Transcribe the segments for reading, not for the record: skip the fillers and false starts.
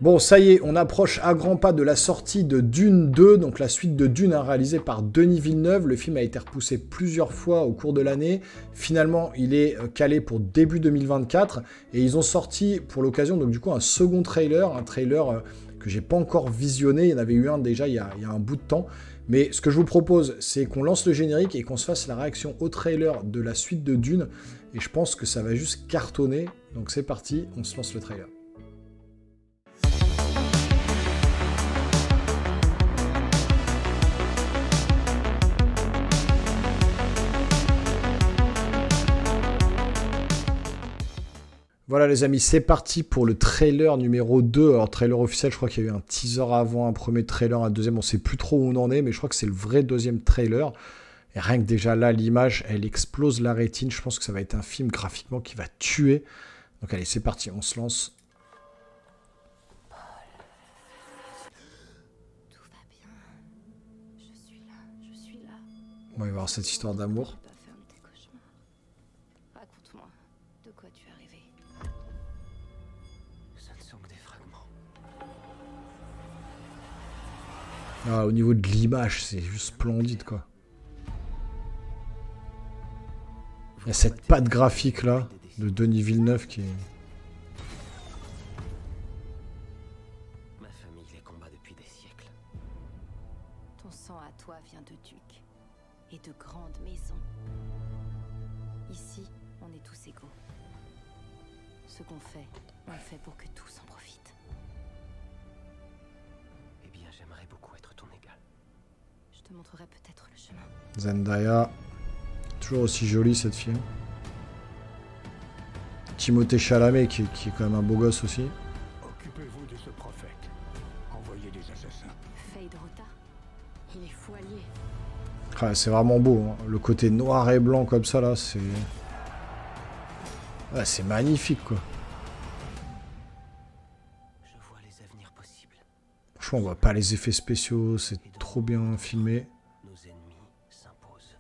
Bon, ça y est, on approche à grands pas de la sortie de Dune 2, donc la suite de Dune réalisée par Denis Villeneuve. Le film a été repoussé plusieurs fois au cours de l'année. Finalement, il est calé pour début 2024 et ils ont sorti pour l'occasion donc du coup un second trailer, que j'ai pas encore visionné. Il y en avait eu un déjà il y a un bout de temps. Mais ce que je vous propose, c'est qu'on lance le générique et qu'on se fasse la réaction au trailer de la suite de Dune. Et je pense que ça va juste cartonner. Donc c'est parti, on se lance le trailer. Voilà les amis, c'est parti pour le trailer numéro 2. Alors trailer officiel, je crois qu'il y a eu un teaser avant, un premier trailer, un deuxième, on sait plus trop où on en est, mais je crois que c'est le vrai deuxième trailer. Et rien que déjà là, l'image, elle explose la rétine. Je pense que ça va être un film graphiquement qui va tuer. Donc allez, c'est parti, on se lance. Paul. Tout va bien. Je suis là. On va y voir cette histoire d'amour. Pas faire de tes cauchemars. Raconte-moi, de quoi tu es arrivé. Ce ne sont que des fragments. Ah, au niveau de l'image, c'est juste splendide quoi. Il y a cette patte graphique là de Denis Villeneuve qui est... Ma famille les combat depuis des siècles. Ton sang à toi vient de ducs et de grandes maisons. Ici, on est tous égaux. Ce qu'on fait, on le fait pour que tous en profitent. Eh bien, j'aimerais beaucoup être ton égal. Je te montrerai peut-être le chemin. Zendaya, toujours aussi jolie cette fille. Timothée Chalamet qui est quand même un beau gosse aussi. Occupez-vous de ce prophète. Envoyez des assassins. Fade Rota, il est fou allié. Ah, c'est vraiment beau, hein. Le côté noir et blanc comme ça là, c'est... Ouais, c'est magnifique quoi. Je vois les avenirs possibles. Franchement, on voit pas les effets spéciaux, c'est trop bien filmé. Nos ennemis s'imposent.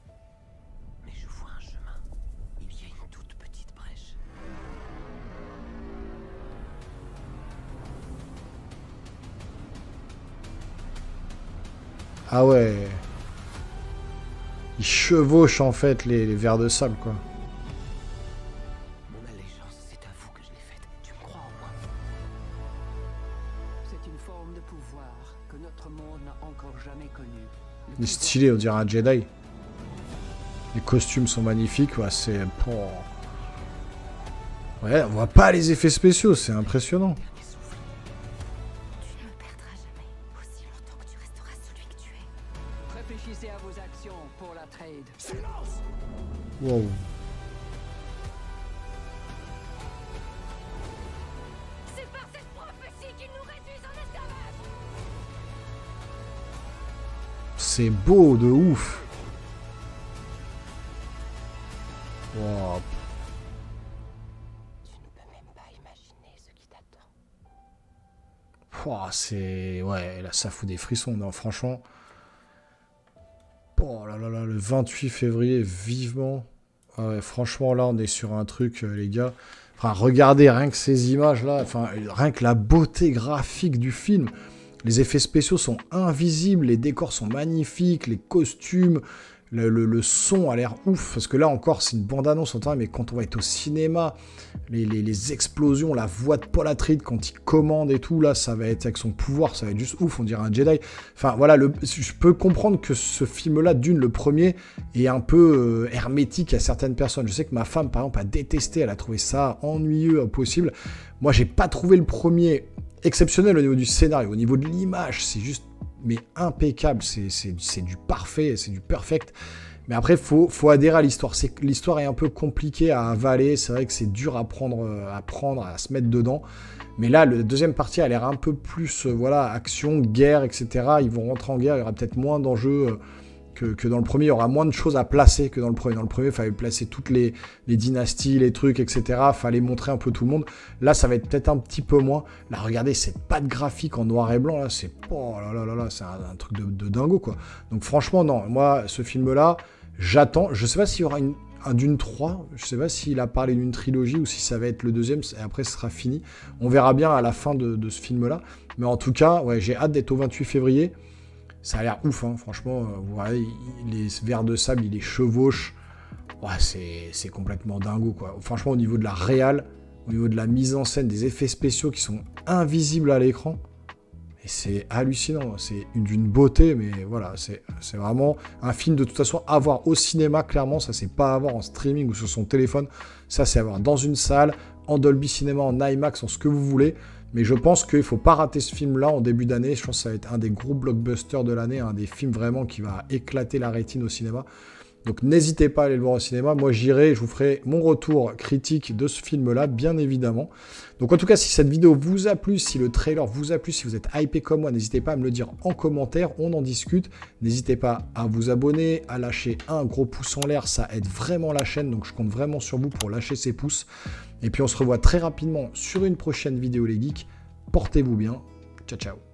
Mais je vois un chemin. Il y a une toute petite brèche. Ah ouais. Ils chevauchent en fait les vers de sable quoi. Mon allégeance, c'est à vous que je l'ai faite. Tu me crois en moi? C'est une forme de pouvoir que notre monde n'a encore jamais connue. Il est stylé, on dirait un Jedi. Les costumes sont magnifiques, ouais, c'est... Ouais, on voit pas les effets spéciaux, c'est impressionnant. Dernier souffle. Tu ne me perdras jamais, aussi longtemps que tu resteras celui que tu es. Réfléchissez à vos actions pour la trade. Wow. C'est par cette prophétie qu'ils nous réduisent en esclavage. C'est beau de ouf. Wow. Tu ne peux même pas imaginer ce qui t'attend. Pouah, c'est... Ouais, là, ça fout des frissons, non, franchement. Oh là là là, le 28 février, vivement. Ah ouais, franchement, là, on est sur un truc, les gars. Enfin, regardez rien que ces images-là, enfin, rien que la beauté graphique du film. Les effets spéciaux sont invisibles, les décors sont magnifiques, les costumes, le son a l'air ouf. Parce que là encore, c'est une bande-annonce, mais quand on va être au cinéma, les explosions, la voix de Paul Atreides quand il commande et tout, là, ça va être avec son pouvoir, ça va être juste ouf, on dirait un Jedi. Enfin, voilà, je peux comprendre que ce film-là, Dune, le premier, est un peu hermétique à certaines personnes. Je sais que ma femme, par exemple, a détesté, elle a trouvé ça ennuyeux, impossible. Moi, j'ai pas trouvé le premier exceptionnel au niveau du scénario, au niveau de l'image, c'est juste mais impeccable, c'est du parfait, c'est du perfect. Mais après, faut adhérer à l'histoire. L'histoire est un peu compliquée à avaler, c'est vrai que c'est dur à prendre, à se mettre dedans. Mais là, la deuxième partie a l'air un peu plus, voilà, action, guerre, etc. Ils vont rentrer en guerre, il y aura peut-être moins d'enjeux que dans le premier. Il y aura moins de choses à placer que dans le premier. Dans le premier, il fallait placer toutes les dynasties, les trucs, etc. Il fallait montrer un peu tout le monde. Là, ça va être peut-être un petit peu moins. Là, regardez, cette patte graphique en noir et blanc, là, c'est... Oh là là là là, c'est un truc de dingo, quoi. Donc franchement, non. Moi, ce film-là, j'attends. Je sais pas s'il y aura un Dune 3. Je sais pas s'il a parlé d'une trilogie ou si ça va être le deuxième, et après ce sera fini. On verra bien à la fin de ce film-là. Mais en tout cas, ouais, j'ai hâte d'être au 28 février. Ça a l'air ouf, hein, franchement. Vous voyez, les vers de sable, il les chevauche. Ouais, c'est complètement dingo, quoi. Franchement, au niveau de la réal, au niveau de la mise en scène, des effets spéciaux qui sont invisibles à l'écran. Et c'est hallucinant, c'est d'une beauté, mais voilà, c'est vraiment un film de toute façon à voir au cinéma, clairement, ça c'est pas à voir en streaming ou sur son téléphone, ça c'est à voir dans une salle, en Dolby Cinema, en IMAX, en ce que vous voulez, mais je pense qu'il faut pas rater ce film-là en début d'année, je pense que ça va être un des gros blockbusters de l'année, un des films vraiment qui va éclater la rétine au cinéma. Donc n'hésitez pas à aller le voir au cinéma. Moi j'irai, je vous ferai mon retour critique de ce film-là, bien évidemment. Donc en tout cas, si cette vidéo vous a plu, si le trailer vous a plu, si vous êtes hypé comme moi, n'hésitez pas à me le dire en commentaire, on en discute. N'hésitez pas à vous abonner, à lâcher un gros pouce en l'air, ça aide vraiment la chaîne, donc je compte vraiment sur vous pour lâcher ces pouces. Et puis on se revoit très rapidement sur une prochaine vidéo les geeks. Portez-vous bien, ciao ciao.